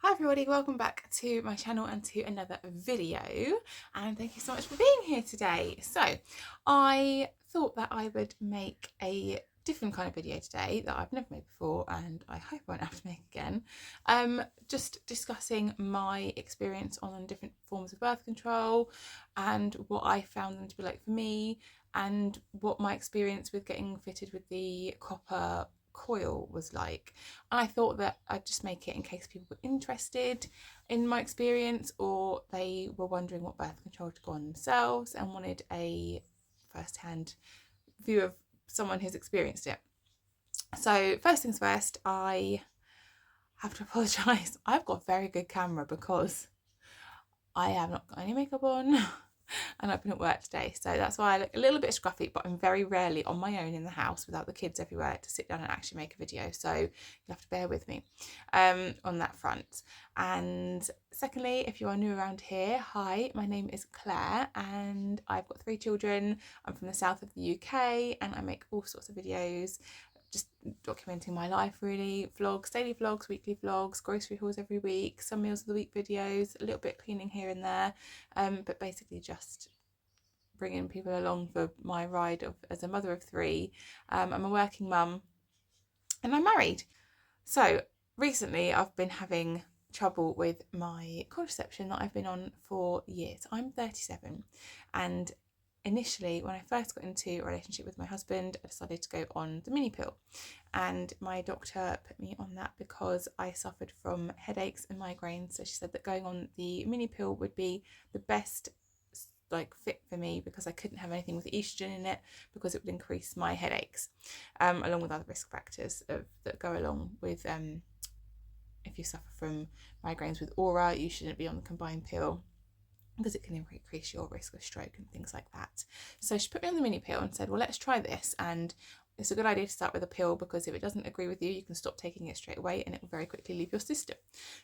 Hi everybody, welcome back to my channel and to another video, and thank you so much for being here today. So I thought that I would make a different kind of video today that I've never made before, and I hope I won't have to make again. Just discussing my experience on different forms of birth control and what I found them to be like for me, and what my experience with getting fitted with the copper coil was like. And I thought that I'd just make it in case people were interested in my experience, or they were wondering what birth control to go on themselves and wanted a first-hand view of someone who's experienced it. So first things first, I have to apologise. I've got a very good camera because I have not got any makeup on and I've been at work today, so that's why I look a little bit scruffy, but I'm very rarely on my own in the house without the kids everywhere to sit down and actually make a video, so you'll have to bear with me on that front. And secondly, if you are new around here, hi, my name is Claire and I've got 3 children. I'm from the south of the UK and I make all sorts of videos just documenting my life, really. Vlogs, daily vlogs, weekly vlogs, grocery hauls every week, some meals of the week videos, a little bit cleaning here and there, but basically just bringing people along for my ride as a mother of 3. I'm a working mum and I'm married. So recently I've been having trouble with my contraception that I've been on for years. I'm 37, and initially when I first got into a relationship with my husband, I decided to go on the mini pill, and my doctor put me on that because I suffered from headaches and migraines. So she said that going on the mini pill would be the best fit for me because I couldn't have anything with estrogen in it because it would increase my headaches, along with other risk factors that go along with if you suffer from migraines with aura, you shouldn't be on the combined pill because it can increase your risk of stroke and things like that. So she put me on the mini pill and said, well, let's try this, and it's a good idea to start with a pill because if it doesn't agree with you, you can stop taking it straight away and it will very quickly leave your system.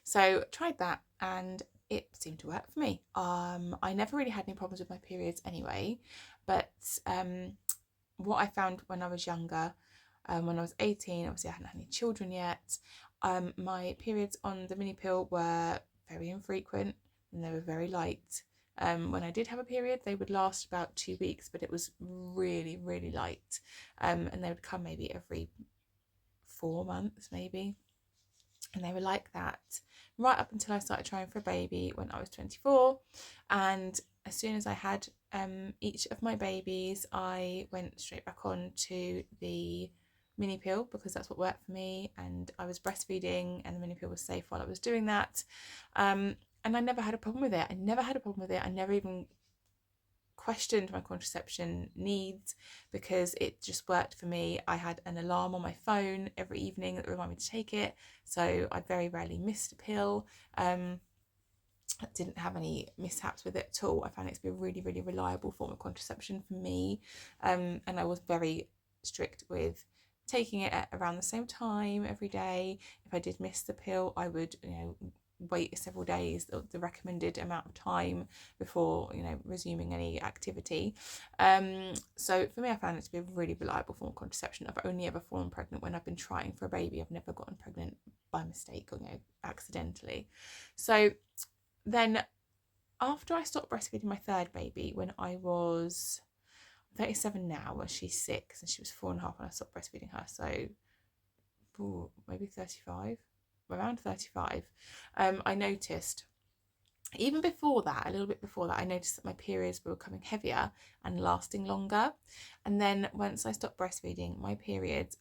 So tried that and it seemed to work for me. I never really had any problems with my periods anyway, but what I found when I was younger, when I was 18, obviously I hadn't had any children yet, my periods on the mini pill were very infrequent and they were very light. When I did have a period, they would last about 2 weeks, but it was really, really light. And they would come maybe every 4 months, maybe. And they were like that right up until I started trying for a baby when I was 24. And as soon as I had each of my babies, I went straight back on to the mini pill because that's what worked for me, and I was breastfeeding and the mini pill was safe while I was doing that. And I never had a problem with it. I never even questioned my contraception needs because it just worked for me. I had an alarm on my phone every evening that reminded me to take it, so I very rarely missed a pill. I didn't have any mishaps with it at all. I found it to be a really, really reliable form of contraception for me, and I was very strict with taking it at around the same time every day. If I did miss the pill, I would, wait several days, the recommended amount of time before, resuming any activity. So for me, I found it to be a really reliable form of contraception. I've only ever fallen pregnant when I've been trying for a baby. I've never gotten pregnant by mistake or accidentally. So then after I stopped breastfeeding my 3rd baby when I was 37 now, and she's 6 and she was 4.5 when I stopped breastfeeding her, so maybe 35, around 35, I noticed, even before that, a little bit before that, I noticed that my periods were becoming heavier and lasting longer. And then once I stopped breastfeeding, my periods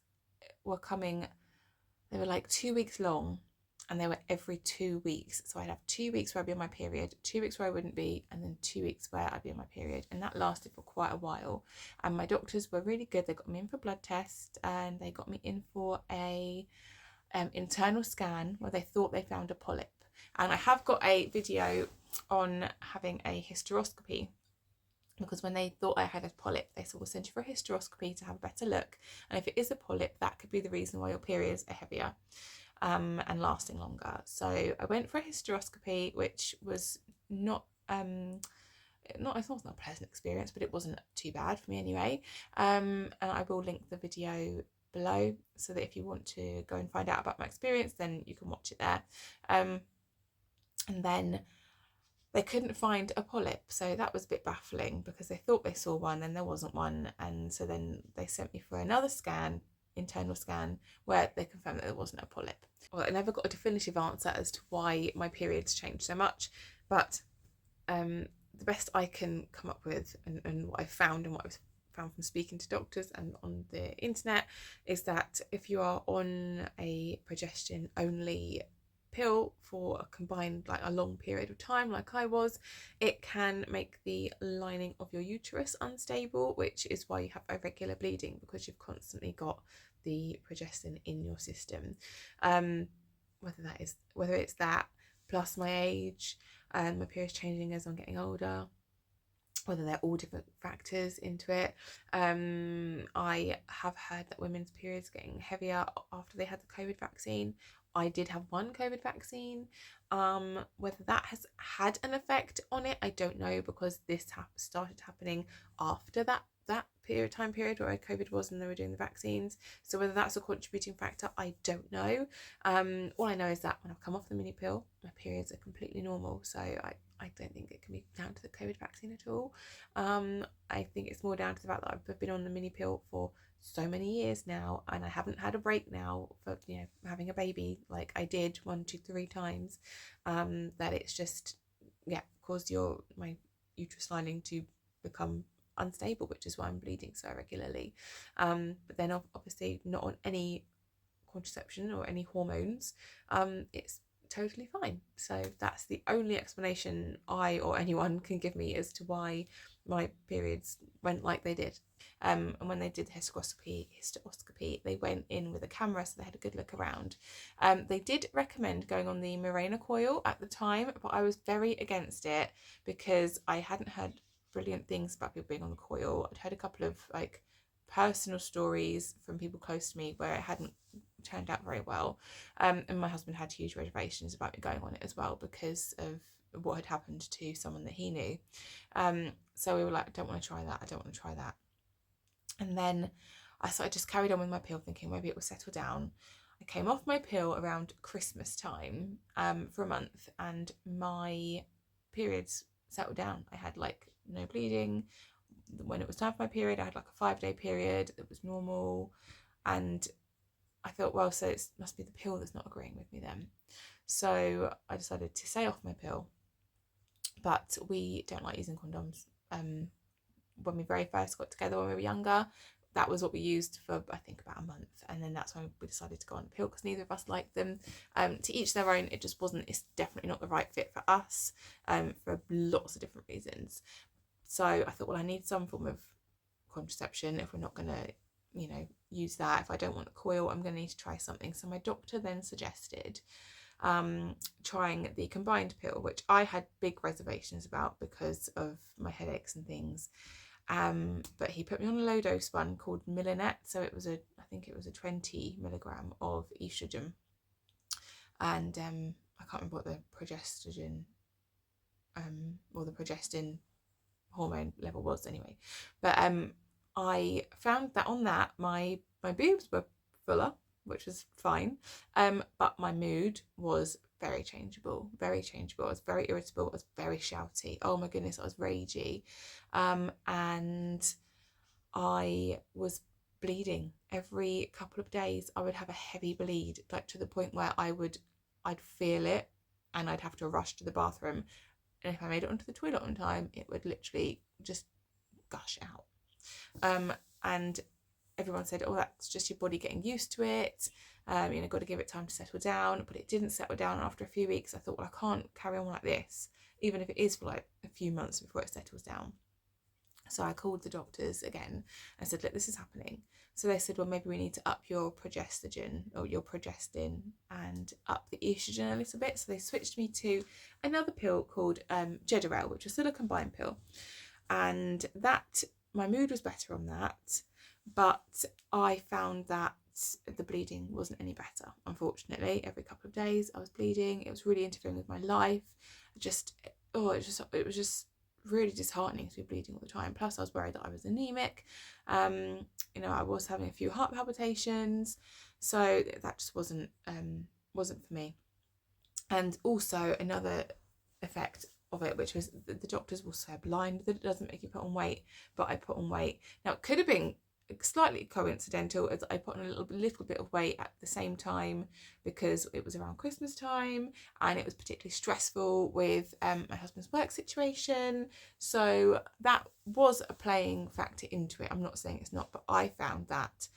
were coming, they were like 2 weeks long, and they were every 2 weeks. So I'd have 2 weeks where I'd be on my period, 2 weeks where I wouldn't be, and then 2 weeks where I'd be on my period. And that lasted for quite a while. And my doctors were really good. They got me in for blood test and they got me in for a internal scan where they thought they found a polyp. And I have got a video on having a hysteroscopy, because when they thought I had a polyp, they said, we'll send you for a hysteroscopy to have a better look. And if it is a polyp, that could be the reason why your periods are heavier and lasting longer. So I went for a hysteroscopy, which was not it's not a pleasant experience, but it wasn't too bad for me anyway. And I will link the video below so that if you want to go and find out about my experience, then you can watch it there. And then they couldn't find a polyp, so that was a bit baffling because they thought they saw one and there wasn't one. And so then they sent me for another scan, internal scan, where they confirmed that there wasn't a polyp. Well, I never got a definitive answer as to why my periods changed so much, but the best I can come up with, and what I found and what I've found from speaking to doctors and on the internet, is that if you are on a progestin only pill for a combined, like a long period of time, like I was, it can make the lining of your uterus unstable, which is why you have irregular bleeding, because you've constantly got the progestin in your system. Whether it's that plus my age and my periods changing as I'm getting older, whether they're all different factors into it. I have heard that women's periods getting heavier after they had the COVID vaccine. I did have one COVID vaccine. Whether that has had an effect on it, I don't know, because this started happening after that time period where COVID was and they were doing the vaccines. So whether that's a contributing factor, I don't know. All I know is that when I've come off the mini pill, my periods are completely normal. So I don't think it can be down to the COVID vaccine at all. I think it's more down to the fact that I've been on the mini pill for so many years now, and I haven't had a break now for having a baby like I did 1, 2, 3 times. That it's just caused my uterus lining to become unstable, which is why I'm bleeding so regularly. But then obviously not on any contraception or any hormones. It's totally fine. So that's the only explanation I or anyone can give me as to why my periods went like they did. And when they did the hysteroscopy, they went in with a camera, so they had a good look around. They did recommend going on the Mirena coil at the time, but I was very against it because I hadn't heard brilliant things about people being on the coil. I'd heard a couple of personal stories from people close to me where it hadn't turned out very well, and my husband had huge reservations about me going on it as well because of what had happened to someone that he knew. So we were like, I don't want to try that. And then I just carried on with my pill, thinking maybe it will settle down. I came off my pill around Christmas time for a month, and my periods settled down. I had no bleeding. When it was time for my period, I had a 5-day period that was normal, and I thought, well, so it must be the pill that's not agreeing with me then. So I decided to stay off my pill, but we don't like using condoms. When we very first got together when we were younger, that was what we used for I think about a month, and then that's when we decided to go on a pill because neither of us liked them. To each their own. It's definitely not the right fit for us, for lots of different reasons. So I thought, well, I need some form of contraception if we're not going to use that. If I don't want a coil, I'm going to need to try something. So my doctor then suggested trying the combined pill, which I had big reservations about because of my headaches and things. But he put me on a low dose one called Milinet. So I think it was a 20 milligram of estrogen, and I can't remember what the progestogen or the progestin hormone level was anyway. But I found that on that my boobs were fuller, which was fine, but my mood was very changeable. I was very irritable. I was very shouty. Oh my goodness, I was ragey, and I was bleeding every couple of days. I would have a heavy bleed, to the point where I'd feel it, and I'd have to rush to the bathroom. And if I made it onto the toilet on time, it would literally just gush out. And everyone said, oh, that's just your body getting used to it. Got to give it time to settle down. But it didn't settle down. And after a few weeks, I thought, well, I can't carry on like this, even if it is for a few months before it settles down. So I called the doctors again and said, look, this is happening. So they said, well, maybe we need to up your progestogen or your progestin and up the estrogen a little bit. So they switched me to another pill called Gederel, which was still a combined pill. And my mood was better on that. But I found that the bleeding wasn't any better, unfortunately. Every couple of days I was bleeding. It was really interfering with my life. It was just really disheartening to be bleeding all the time. Plus I was worried that I was anemic. I was having a few heart palpitations, so that just wasn't for me. And also another effect of it, which was the doctors were so blind that it doesn't make you put on weight, but I put on weight. Now it could have been slightly coincidental as I put on a little bit of weight at the same time because it was around Christmas time and it was particularly stressful with my husband's work situation, so that was a playing factor into it. I'm not saying it's not, but I found that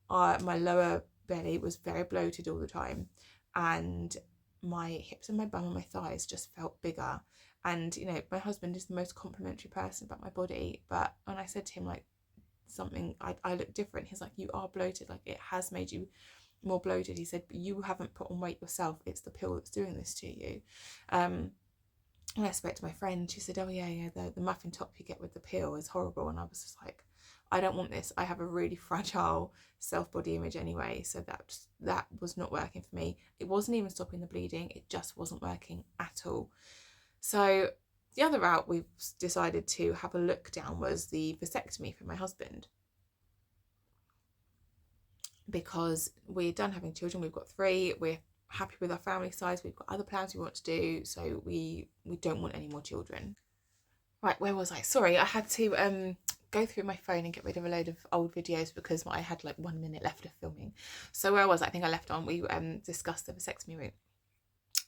my lower belly was very bloated all the time, and my hips and my bum and my thighs just felt bigger. And you know, my husband is the most complimentary person about my body, but when I said to him like something, I look different, he's like, you are bloated, like it has made you more bloated. He said, but you haven't put on weight yourself, it's the pill that's doing this to you. And I spoke to my friend, she said, oh yeah, the muffin top you get with the pill is horrible. And I was just like, I don't want this. I have a really fragile self-body image anyway, so that was not working for me. It wasn't even stopping the bleeding, it just wasn't working at all. So the other route we decided to have a look down was the vasectomy for my husband, because we're done having children, we've got 3, we're happy with our family size, we've got other plans we want to do, so we don't want any more children. Right, where was I? Sorry, I had to go through my phone and get rid of a load of old videos because I had like 1 minute left of filming. So where was I? I think I left on, we discussed the vasectomy route.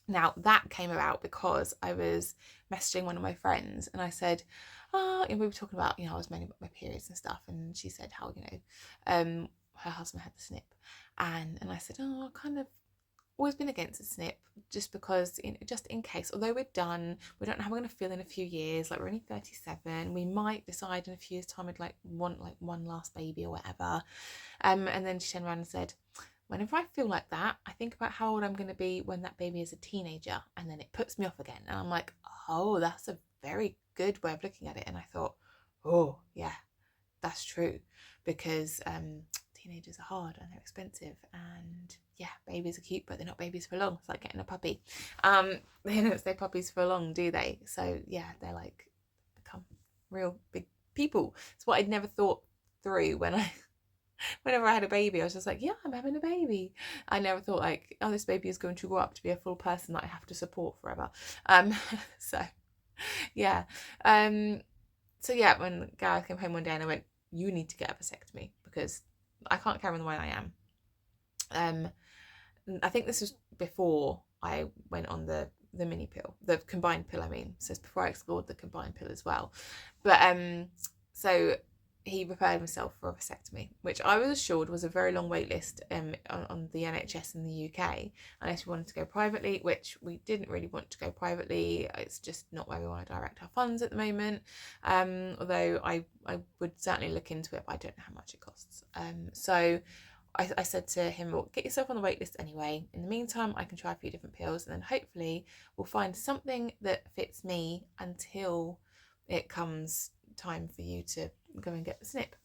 Now that came about because I was messaging one of my friends and I said, and we were talking about, you know, I was moaning about my periods and stuff, and she said how, you know, her husband had the snip, and I said, oh, I kind of always been against the snip just because, you know, just in case, although we're done, we don't know how we're going to feel in a few years, like we're only 37, we might decide in a few years time we'd like want like one last baby or whatever. And then she turned around and said, whenever I feel like that, I think about how old I'm going to be when that baby is a teenager, and then it puts me off again. And I'm like, oh, that's a very good way of looking at it. And I thought, oh yeah, that's true, because teenagers are hard and they're expensive, and yeah, babies are cute, but they're not babies for long. It's like getting a puppy. They don't stay puppies for long, do they? So yeah, they're like become real big people. It's what I'd never thought through whenever I had a baby. I was just like, yeah, I'm having a baby. I never thought like, oh, this baby is going to grow up to be a full person that I have to support forever. So yeah. So yeah, when Gareth came home one day and I went, you need to get a vasectomy because I can't carry on the way I am. I think this was before I went on the mini pill, the combined pill, I mean. So it's before I explored the combined pill as well. But so he prepared himself for a vasectomy, which I was assured was a very long wait list on the NHS in the UK, unless we wanted to go privately, which we didn't really want to go privately. It's just not where we want to direct our funds at the moment. Although I would certainly look into it, but I don't know how much it costs. So I said to him, well, get yourself on the wait list anyway. In the meantime, I can try a few different pills, and then hopefully we'll find something that fits me until it comes time for you to go and get the snip.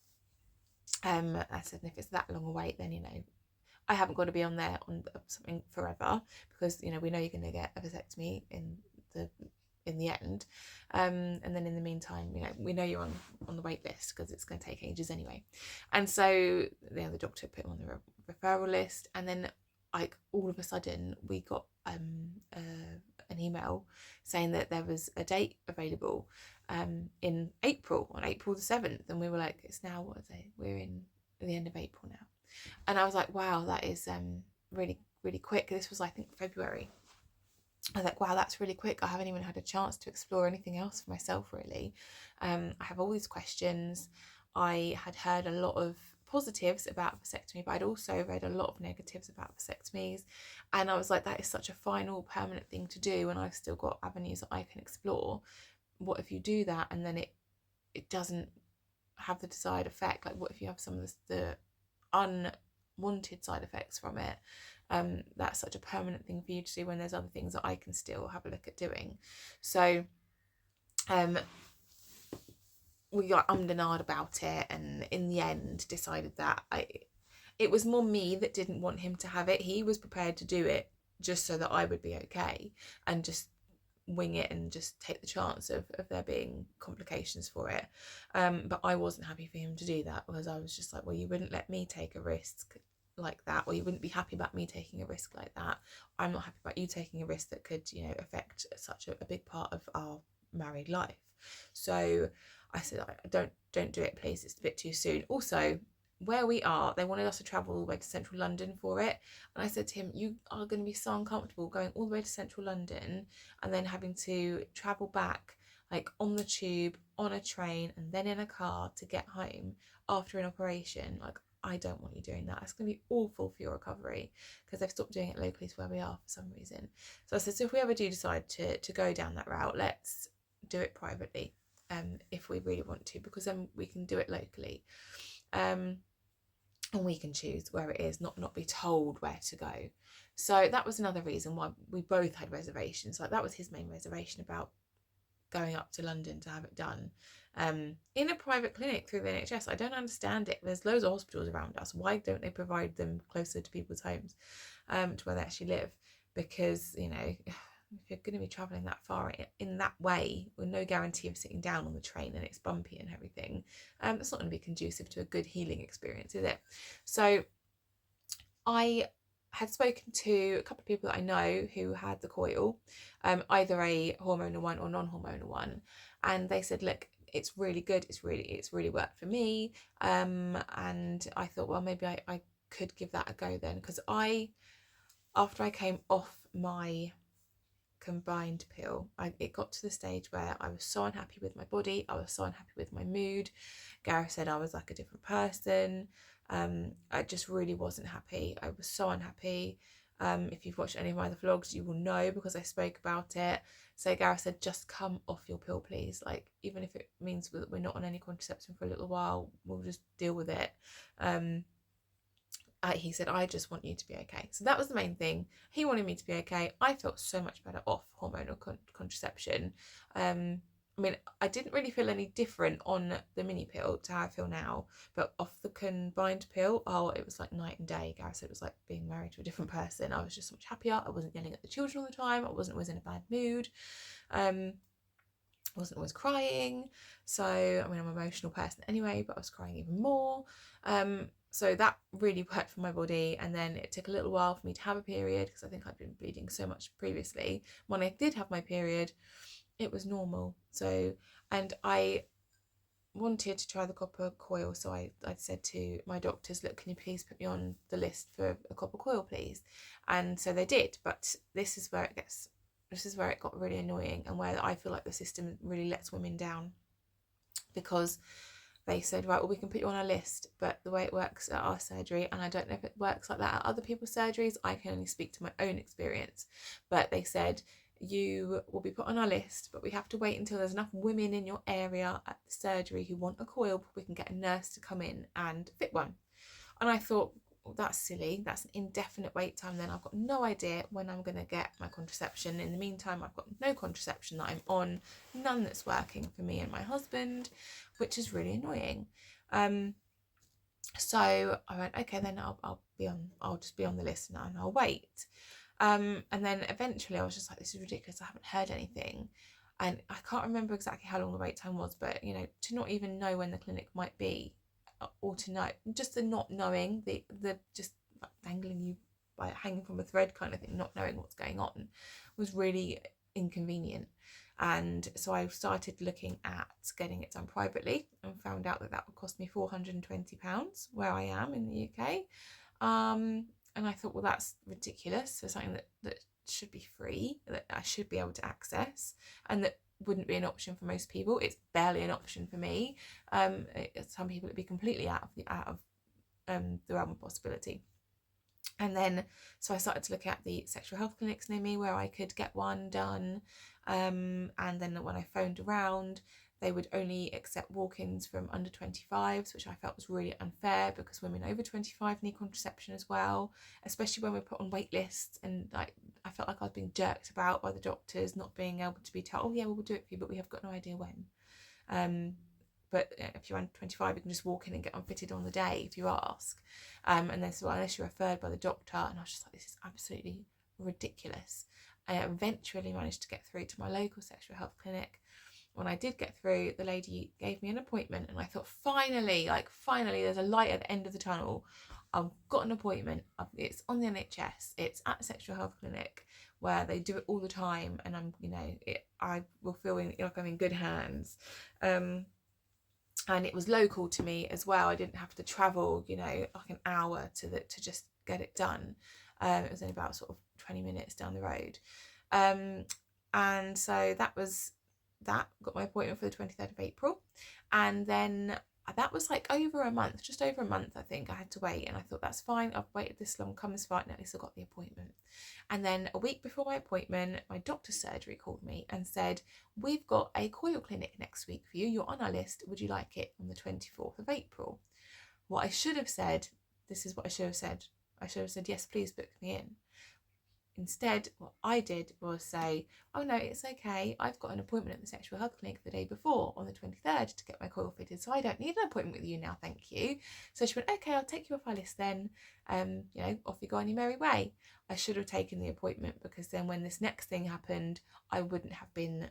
I said, and if it's that long a wait, then, you know, I haven't got to be on there on something forever, because, you know, we know you're going to get a vasectomy in the end, and then in the meantime, you know, we know you're on the wait list because it's going to take ages anyway. And so, you know, the doctor put him on the referral list, and then like all of a sudden we got an email saying that there was a date available in April, on April the 7th, and we were like, it's now, what is it, we're in the end of April now. And I was like, wow, that is really, really quick. This was, I think, February. I was like, wow, that's really quick. I haven't even had a chance to explore anything else for myself, really. I have all these questions. I had heard a lot of positives about vasectomy, but I'd also read a lot of negatives about vasectomies. And I was like, that is such a final, permanent thing to do, and I've still got avenues that I can explore. What if you do that and then it doesn't have the desired effect? Like, what if you have some of the unwanted side effects from it? That's such a permanent thing for you to do when there's other things that I can still have a look at doing. So we got ummed and ahed about it, and in the end decided that it was more me that didn't want him to have it. He was prepared to do it just so that I would be okay and just wing it and just take the chance of there being complications for it. But I wasn't happy for him to do that, because I was just like, well, you wouldn't let me take a risk like that, or you wouldn't be happy about me taking a risk like that. I'm not happy about you taking a risk that could, you know, affect such a big part of our married life. So I said, don't do it, please. It's a bit too soon. Also, where we are, they wanted us to travel all the way to central London for it. And I said to him, you are going to be so uncomfortable going all the way to central London and then having to travel back, like on the tube, on a train, and then in a car to get home after an operation. Like, I don't want you doing that. It's going to be awful for your recovery, because they've stopped doing it locally to where we are for some reason. So I said, so if we ever do decide to go down that route, let's do it privately, if we really want to, because then we can do it locally, and we can choose where it is, not be told where to go. So that was another reason why we both had reservations. Like, that was his main reservation about going up to London to have it done, in a private clinic through the NHS. I don't understand it. There's loads of hospitals around us. Why don't they provide them closer to people's homes, to where they actually live? Because, you know, if you're going to be travelling that far in that way, with no guarantee of sitting down on the train and it's bumpy and everything, that's not going to be conducive to a good healing experience, is it? So I had spoken to a couple of people that I know who had the coil, either a hormonal one or non-hormonal one, and they said, look, it's really good, it's really worked for me, and I thought, well, maybe I could give that a go then, because after I came off my combined pill, it got to the stage where I was so unhappy with my body, I was so unhappy with my mood. Gareth said I was like a different person. I just really wasn't happy. I was so unhappy. If you've watched any of my other vlogs, you will know, because I spoke about it. So Gareth said, just come off your pill, please. Like, even if it means that we're not on any contraception for a little while, we'll just deal with it. He said, I just want you to be okay. So that was the main thing. He wanted me to be okay. I felt so much better off hormonal contraception. I mean, I didn't really feel any different on the mini pill to how I feel now, but off the combined pill, oh, it was like night and day. Gareth said it was like being married to a different person. I was just so much happier. I wasn't yelling at the children all the time. I wasn't always in a bad mood. I wasn't always crying. So, I mean, I'm an emotional person anyway, but I was crying even more. So that really worked for my body. And then it took a little while for me to have a period, because I think I'd been bleeding so much previously. When I did have my period, it was normal. So, and I wanted to try the copper coil, so I said to my doctors, look, can you please put me on the list for a copper coil, please? And so they did. But this is where it got really annoying, and where I feel like the system really lets women down, because they said, right, well, we can put you on a list, but the way it works at our surgery, and I don't know if it works like that at other people's surgeries, I can only speak to my own experience, but they said, you will be put on our list, but we have to wait until there's enough women in your area at the surgery who want a coil before we can get a nurse to come in and fit one. And I thought, well, that's silly. That's an indefinite wait time. Then I've got no idea when I'm going to get my contraception. In the meantime, I've got no contraception that I'm on, none that's working for me and my husband, which is really annoying. So I went, okay, then I'll just be on the list now, and I'll wait. And then eventually I was just like, this is ridiculous. I haven't heard anything. And I can't remember exactly how long the wait time was, but, you know, to not even know when the clinic might be, or to know, just the not knowing, the just dangling you by hanging from a thread kind of thing, not knowing what's going on, was really inconvenient. And so I started looking at getting it done privately, and found out that would cost me £420 where I am in the UK. And I thought, well, that's ridiculous for something that should be free, that I should be able to access, and that wouldn't be an option for most people. It's barely an option for me. Some people it'd be completely out of the realm of possibility. And then, so I started to look at the sexual health clinics near me where I could get one done. And then when I phoned around, they would only accept walk-ins from under 25s, which I felt was really unfair, because women over 25 need contraception as well, especially when we're put on wait lists. And like, I felt like I was being jerked about by the doctors, not being able to be told, oh yeah, well, we'll do it for you, but we have got no idea when. But if you're under 25, you can just walk in and get unfitted on the day if you ask. And then, so unless you're referred by the doctor, and I was just like, this is absolutely ridiculous. I eventually managed to get through to my local sexual health clinic. When I did get through, the lady gave me an appointment, and I thought, finally, there's a light at the end of the tunnel. I've got an appointment. It's on the NHS. It's at a sexual health clinic where they do it all the time, and I'm, I will feel like I'm in good hands. And it was local to me as well. I didn't have to travel, like an hour to just get it done. It was only about sort of 20 minutes down the road. And so that got my appointment for the 23rd of April. And then that was like just over a month, I think I had to wait. And I thought, that's fine. I've waited this long, come as fine. At least I got the appointment. And then a week before my appointment, my doctor's surgery called me and said, we've got a coil clinic next week for you. You're on our list. Would you like it on the 24th of April? What I should have said, this is what I should have said. I should have said, yes, please book me in. Instead, what I did was say, oh no, it's okay. I've got an appointment at the sexual health clinic the day before on the 23rd to get my coil fitted. So I don't need an appointment with you now, thank you. So she went, okay, I'll take you off our list then. Off you go on your merry way. I should have taken the appointment, because then when this next thing happened, I wouldn't have been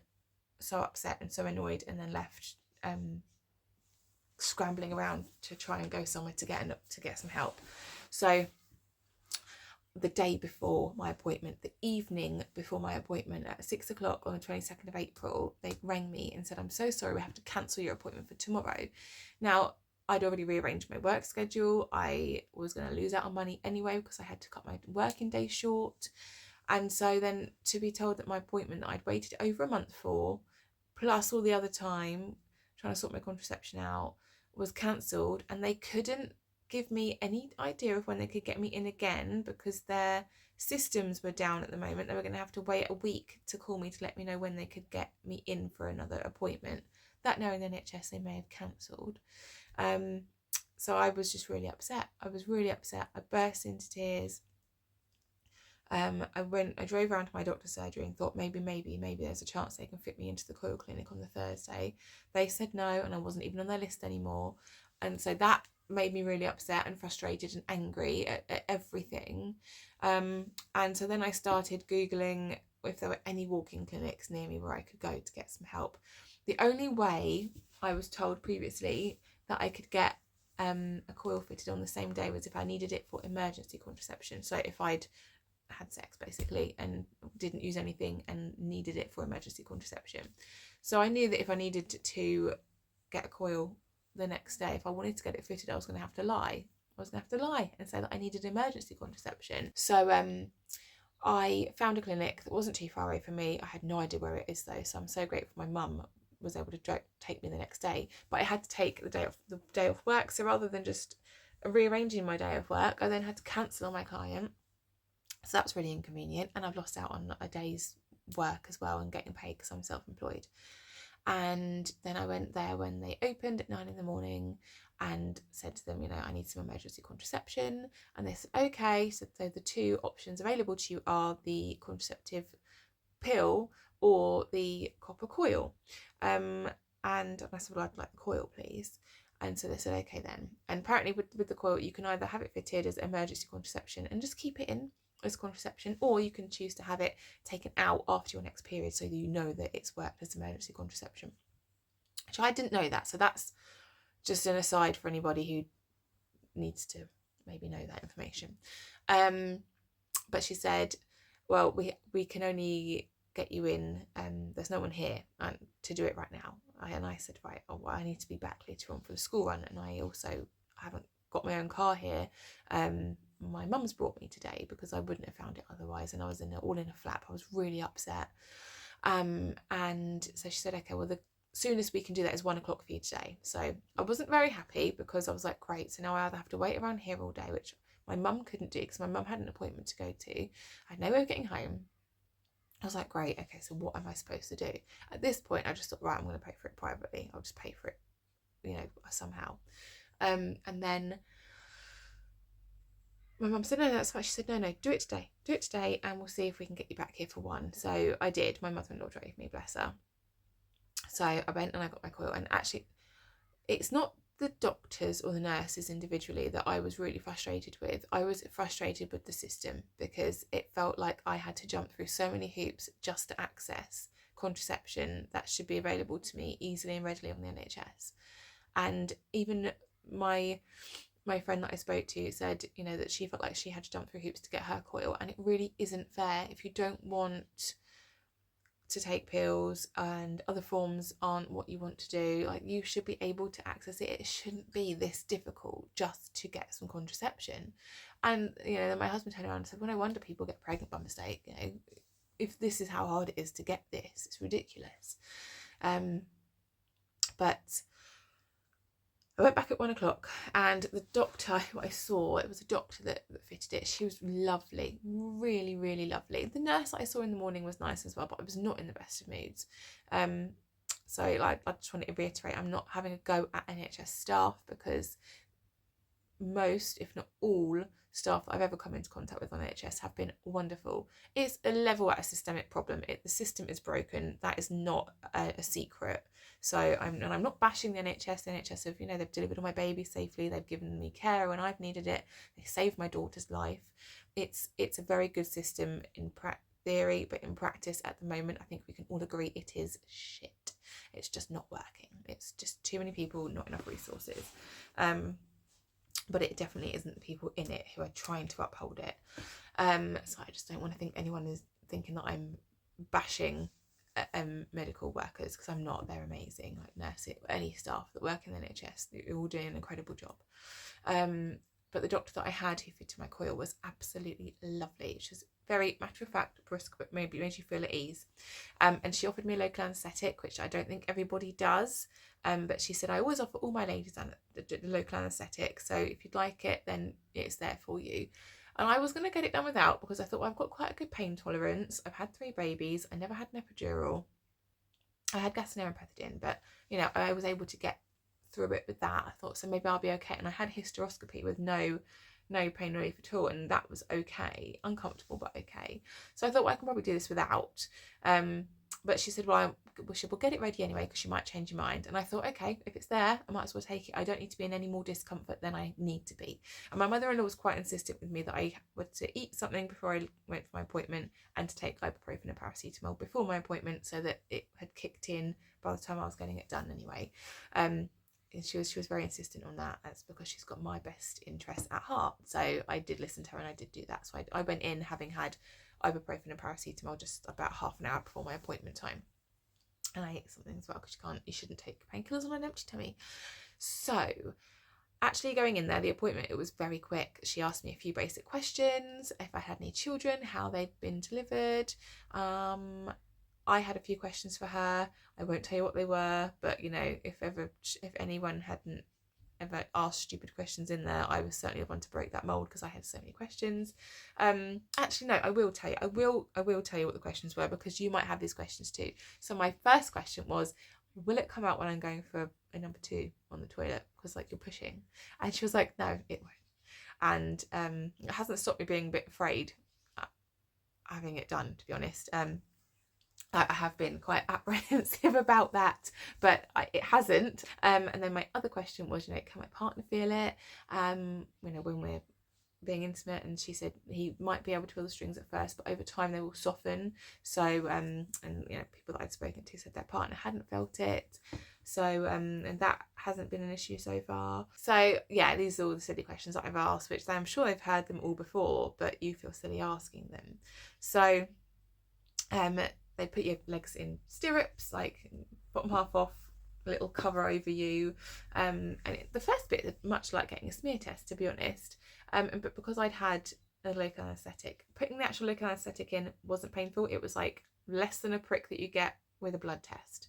so upset and so annoyed and then left scrambling around to try and go somewhere to get some help. So the day before my appointment, the evening before my appointment at 6 o'clock on the 22nd of April, they rang me and said, I'm so sorry, we have to cancel your appointment for tomorrow. Now, I'd already rearranged my work schedule. I was going to lose out on money anyway because I had to cut my working day short. And so then to be told that my appointment that I'd waited over a month for, plus all the other time trying to sort my contraception out, was cancelled, and they couldn't give me any idea of when they could get me in again because their systems were down at the moment. They were going to have to wait a week to call me to let me know when they could get me in for another appointment. That, knowing the NHS, they may have cancelled. So I was just really upset. I burst into tears. I drove around to my doctor's surgery and thought maybe there's a chance they can fit me into the coil clinic on the Thursday. They said no, and I wasn't even on their list anymore. And so that made me really upset and frustrated and angry at everything. And so then I started Googling if there were any walk-in clinics near me where I could go to get some help. The only way I was told previously that I could get a coil fitted on the same day was if I needed it for emergency contraception. So if I'd had sex basically and didn't use anything and needed it for emergency contraception. So I knew that if I needed to get a coil the next day, if I wanted to get it fitted, I was going to have to lie and say that I needed emergency contraception. So I found a clinic that wasn't too far away from me. I had no idea where it is though, so I'm so grateful my mum was able to take me the next day. But I had to take the day off work, so rather than just rearranging my day of work, I then had to cancel on my client. So that's really inconvenient, and I've lost out on a day's work as well and getting paid because I'm self-employed. And then I went there when they opened at 9 a.m. and said to them, I need some emergency contraception. And they said, okay. So the two options available to you are the contraceptive pill or the copper coil. And I said, well, I'd like the coil, please. And so they said, okay then. And apparently with the coil, you can either have it fitted as emergency contraception and just keep it in as contraception, or you can choose to have it taken out after your next period so that you know that it's worked as emergency contraception. So I didn't know that. So that's just an aside for anybody who needs to maybe know that information. But she said, well, we can only get you in, there's no one here to do it right now. And I said, right, I need to be back later on for the school run, and I also haven't got my own car here. My mum's brought me today because I wouldn't have found it otherwise, and I was all in a flap. I was really upset. And so she said, okay, well, the soonest we can do that is 1 o'clock for you today. So I wasn't very happy because I was like, great, so now I either have to wait around here all day, which my mum couldn't do because my mum had an appointment to go to. I had no way of getting home. I was like, great, okay, so what am I supposed to do? At this point, I just thought, right, I'm going to pay for it privately. I'll just pay for it, somehow. And then my mum said, no, that's fine. She said, no, do it today, and we'll see if we can get you back here for 1. So I did. My mother-in-law drove me, bless her. So I went and I got my coil, and actually it's not the doctors or the nurses individually that I was really frustrated with. I was frustrated with the system because it felt like I had to jump through so many hoops just to access contraception that should be available to me easily and readily on the NHS. And even my my friend that I spoke to said, you know, that she felt like she had to jump through hoops to get her coil, and it really isn't fair. If you don't want to take pills and other forms aren't what you want to do, like, you should be able to access it. It shouldn't be this difficult just to get some contraception. And, you know, then my husband turned around and said, well, no wonder people get pregnant by mistake. You know, if this is how hard it is to get this, it's ridiculous. But I went back at 1 o'clock, and the doctor who I saw, it was a doctor that fitted it. She was lovely, really, really lovely. The nurse that I saw in the morning was nice as well, but I was not in the best of moods. So like, I just wanted to reiterate, I'm not having a go at NHS staff, because most, if not all, staff that I've ever come into contact with on NHS have been wonderful. It's a level at a systemic problem. The system is broken. That is not a secret. So I'm not bashing the NHS. The NHS have, you know, they've delivered all my babies safely. They've given me care when I've needed it. They saved my daughter's life. It's a very good system in theory, but in practice at the moment, I think we can all agree it is shit. It's just not working. It's just too many people, not enough resources. But it definitely isn't the people in it who are trying to uphold it. So I just don't want to think anyone is thinking that I'm bashing medical workers, because I'm not. They're amazing, like nurses, any staff that work in the NHS, they're all doing an incredible job. But the doctor that I had who fitted my coil was absolutely lovely. She was very matter of fact, brusque, but maybe made you feel at ease. And she offered me a local anaesthetic, which I don't think everybody does. But she said, I always offer all my ladies the local anaesthetic, so if you'd like it, then it's there for you. And I was going to get it done without, because I thought, well, I've got quite a good pain tolerance. I've had 3 babies. I never had an epidural. I had Gassineer and Pethidine, but, you know, I was able to get through it with that. I thought, so maybe I'll be okay. And I had hysteroscopy with no pain relief at all, and that was okay. Uncomfortable, but okay. So I thought, well, I can probably do this without. But she said, well, we'll get it ready anyway, because you might change your mind. And I thought, okay, if it's there, I might as well take it. I don't need to be in any more discomfort than I need to be. And my mother-in-law was quite insistent with me that I were to eat something before I went for my appointment, and to take ibuprofen and paracetamol before my appointment, so that it had kicked in by the time I was getting it done anyway. And she was very insistent on that. That's because she's got my best interest at heart. So I did listen to her, and I did do that. So I went in having had ibuprofen and paracetamol just about half an hour before my appointment time. And I ate something as well, because you shouldn't take painkillers on an empty tummy. So actually going in there, the appointment, it was very quick. She asked me a few basic questions, if I had any children, how they'd been delivered. I had a few questions for her. I won't tell you what they were, but, you know, if anyone hadn't ever asked stupid questions in there, I was certainly the one to break that mold, because I had so many questions. Actually, no, I will tell you. I will tell you what the questions were, because you might have these questions too. So my first question was, will it come out when I'm going for a number 2 on the toilet? Because, like, you're pushing. And she was like, no, it won't. And it hasn't stopped me being a bit afraid having it done, to be honest. I have been quite apprehensive about that, but it hasn't. And then my other question was, you know, can my partner feel it? You know, when we're being intimate, and she said he might be able to feel the strings at first, but over time they will soften. So, and, you know, people that I'd spoken to said their partner hadn't felt it. So, and that hasn't been an issue so far. So yeah, these are all the silly questions that I've asked, which I'm sure they've heard them all before, but you feel silly asking them. So, they put your legs in stirrups, like bottom half off, a little cover over you. And the first bit is much like getting a smear test, to be honest. But because I'd had a local anaesthetic, putting the actual local anaesthetic in wasn't painful. It was like less than a prick that you get with a blood test.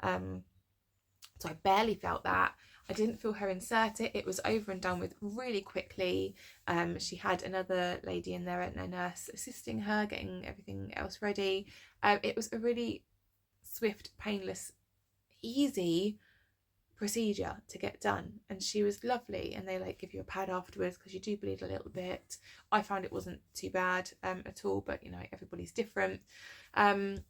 So I barely felt that. I didn't feel her insert it. It was over and done with really quickly. She had another lady in there, a nurse, assisting her, getting everything else ready. It was a really swift, painless, easy procedure to get done, and she was lovely. And they like give you a pad afterwards, because you do bleed a little bit. I found it wasn't too bad at all, but, you know, everybody's different. And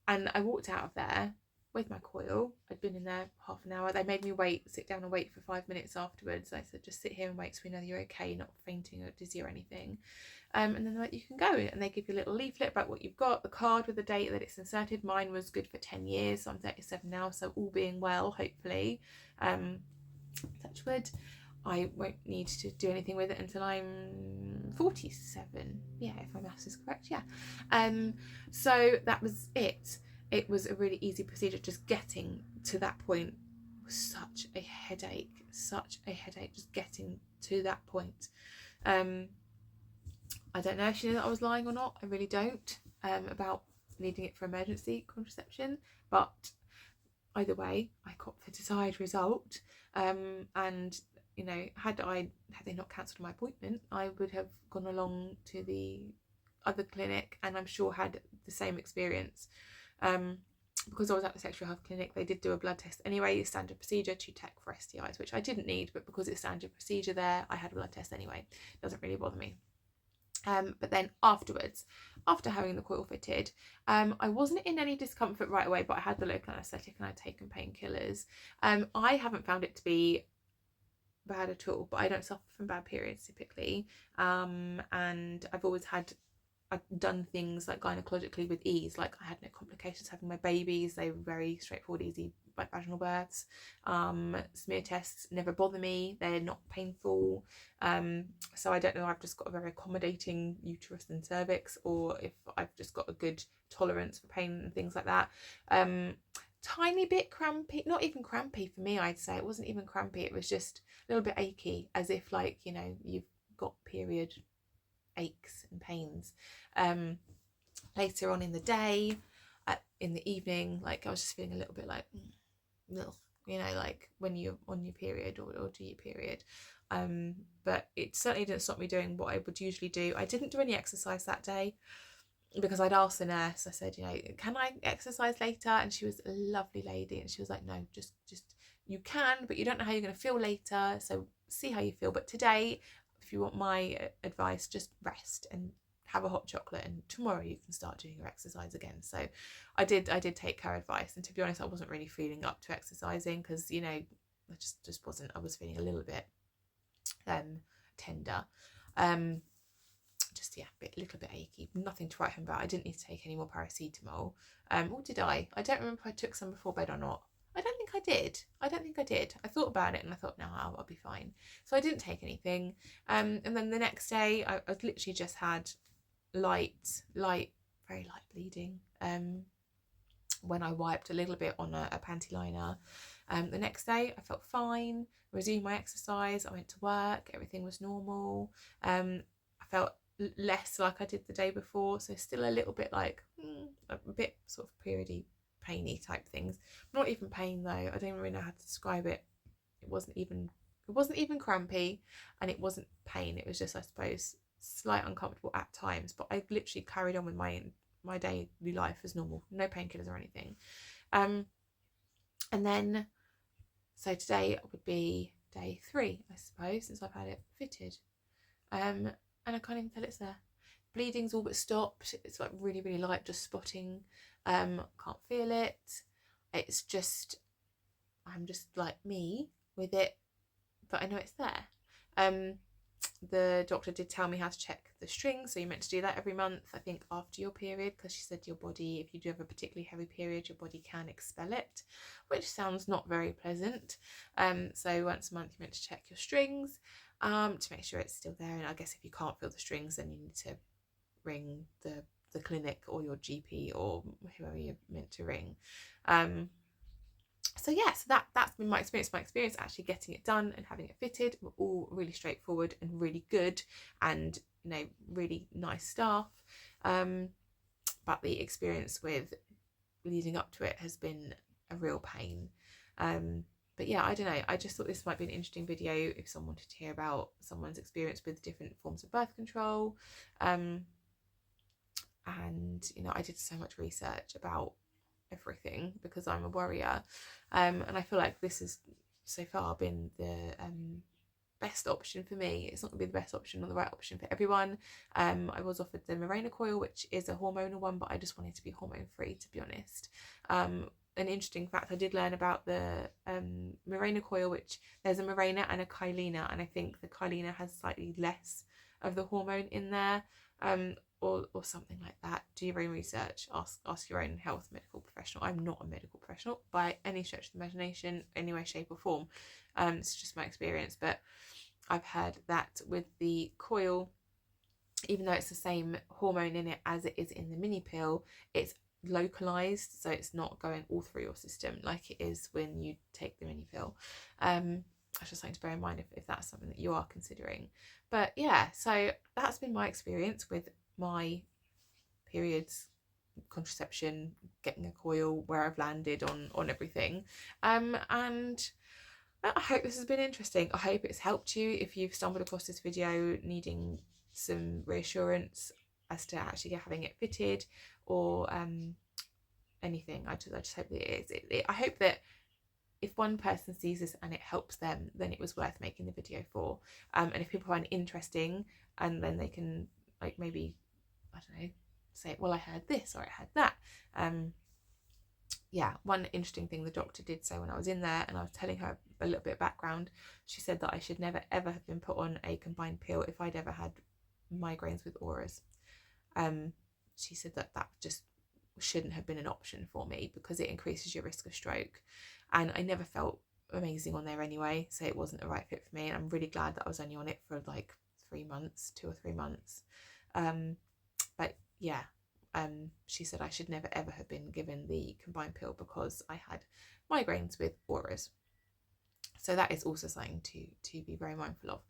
I walked out of there with my coil. I'd been in there half an hour. They made me sit down and wait for 5 minutes afterwards. I said, just sit here and wait, so we know you're okay, not fainting or dizzy or anything. And then they're like, you can go. And they give you a little leaflet about what you've got, the card with the date that it's inserted. Mine was good for 10 years, so I'm 37 now, so all being well, hopefully, touch wood, I won't need to do anything with it until I'm 47. Yeah, if my maths is correct. Yeah. So that was it. It was a really easy procedure. Just getting to that point was such a headache. Just getting to that point. I don't know if she knew that I was lying or not. I really don't. About needing it for emergency contraception, but either way, I got the desired result. And you know, had they not cancelled my appointment, I would have gone along to the other clinic, and I'm sure had the same experience. Because I was at the sexual health clinic, they did do a blood test anyway, standard procedure to check for STIs, which I didn't need, but because it's standard procedure there, I had a blood test anyway. It doesn't really bother me. But then afterwards, after having the coil fitted, I wasn't in any discomfort right away, but I had the local anaesthetic and I'd taken painkillers. I haven't found it to be bad at all, but I don't suffer from bad periods typically. And I've done things like gynecologically with ease. Like, I had no complications having my babies. They were very straightforward, easy, like vaginal births. Smear tests never bother me. They're not painful. So I don't know, I've just got a very accommodating uterus and cervix, or if I've just got a good tolerance for pain and things like that. Tiny bit crampy, not even crampy for me, I'd say. It wasn't even crampy. It was just a little bit achy, as if, like, you know, you've got period aches and pains. Later on in the day, in the evening, like, I was just feeling a little bit like, you know, like when you're on your period or do your period. But it certainly didn't stop me doing what I would usually do. I didn't do any exercise that day because I'd asked the nurse. I said, you know, can I exercise later? And she was a lovely lady, and she was like, no, just you can, but you don't know how you're going to feel later, so see how you feel. But today, if you want my advice, just rest and have a hot chocolate, and tomorrow you can start doing your exercise again. So I did take her advice, and to be honest, I wasn't really feeling up to exercising because, you know, I just wasn't. I was feeling a little bit tender, just, yeah, a little bit achy. Nothing to write home about. I didn't need to take any more paracetamol. Or did I? I don't remember if I took some before bed or not. I don't think I did. I thought about it and I thought, no, I'll be fine. So I didn't take anything. And then the next day, I literally just had very light bleeding. When I wiped a little bit on a panty liner. The next day, I felt fine. Resumed my exercise. I went to work. Everything was normal. I felt less like I did the day before, so still a little bit like a bit sort of periody painy type things. Not even pain though. I don't even really know how to describe it. It wasn't even crampy, and it wasn't pain. It was just, I suppose, slight uncomfortable at times, but I literally carried on with my daily life as normal. No painkillers or anything. And then, so today would be day 3, I suppose, since I've had it fitted. And I can't even tell it's there. Bleeding's all but stopped. It's like really, really light, just spotting. Can't feel it. It's just, I'm just like me with it, but I know it's there. The doctor did tell me how to check the strings, so you're meant to do that every month, I think, after your period, because she said your body, if you do have a particularly heavy period, your body can expel it, which sounds not very pleasant. So once a month you're meant to check your strings to make sure it's still there, and I guess if you can't feel the strings, then you need to ring the clinic or your GP or whoever you're meant to ring. So yeah, so that's been my experience. My experience actually getting it done and having it fitted were all really straightforward and really good, and, you know, really nice staff. But the experience with leading up to it has been a real pain. But yeah, I don't know. I just thought this might be an interesting video if someone wanted to hear about someone's experience with different forms of birth control. And, you know, I did so much research about everything because I'm a worrier, and I feel like this has so far been the best option for me. It's not going to be the best option or the right option for everyone. I was offered the Mirena coil, which is a hormonal one, but I just wanted to be hormone free, to be honest. An interesting fact, I did learn about the Mirena coil, which there's a Mirena and a Kyleena, and I think the Kyleena has slightly less of the hormone in there, or something like that. Do your own research, ask your own health medical professional. I'm not a medical professional by any stretch of the imagination, any way, shape or form. It's just my experience, but I've heard that with the coil, even though it's the same hormone in it as it is in the mini pill, it's localized, so it's not going all through your system like it is when you take the mini pill. That's just something to bear in mind if that's something that you are considering. But yeah, so that's been my experience with my periods, contraception, getting a coil, where I've landed on everything. And I hope this has been interesting. I hope it's helped you if you've stumbled across this video needing some reassurance as to actually having it fitted, or anything. I just hope that it is. I hope that if one person sees this and it helps them, then it was worth making the video for. And if people find it interesting, and then they can, like, maybe, I don't know, say, well, I heard this or I heard that. Yeah, one interesting thing the doctor did say when I was in there and I was telling her a little bit of background, she said that I should never ever have been put on a combined pill if I'd ever had migraines with auras. She said that just shouldn't have been an option for me because it increases your risk of stroke, and I never felt amazing on there anyway, so it wasn't the right fit for me. And I'm really glad that I was only on it for like 3 months, 2 or 3 months. But yeah, she said I should never ever have been given the combined pill because I had migraines with auras. So that is also something to be very mindful of.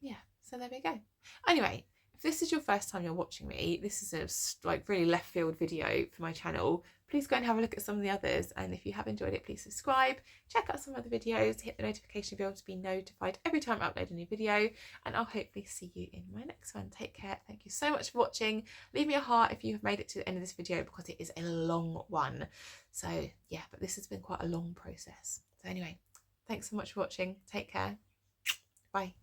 Yeah, so there we go. Anyway, if this is your first time you're watching me, this is a like really left field video for my channel. Please go and have a look at some of the others, and if you have enjoyed it, please subscribe, check out some other videos, hit the notification bell to be notified every time I upload a new video, and I'll hopefully see you in my next one. Take care. Thank you so much for watching. Leave me a heart if you have made it to the end of this video, because it is a long one. So yeah, but this has been quite a long process. So anyway, thanks so much for watching. Take care. Bye.